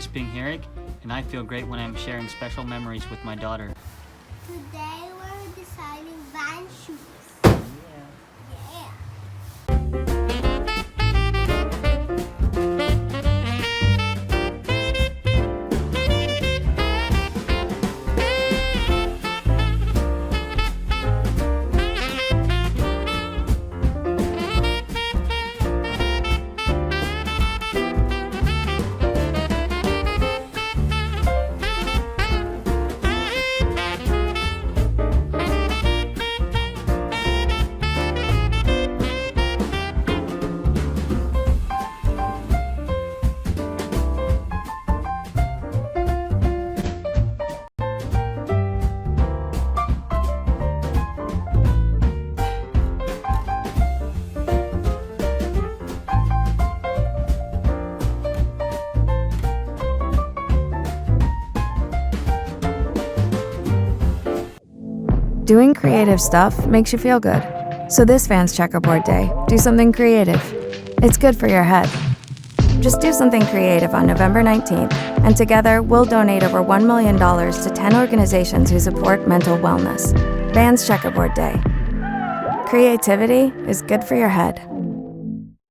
Chris Herrick, and I feel great when I'm sharing special memories with my daughter. Today we're designing van shoes. Doing creative stuff makes you feel good. So this Vans Checkerboard Day, do something creative. It's good for your head. Just do something creative on November 19th, and together we'll donate over $1 million to 10 organizations who support mental wellness. Vans Checkerboard Day. Creativity is good for your head.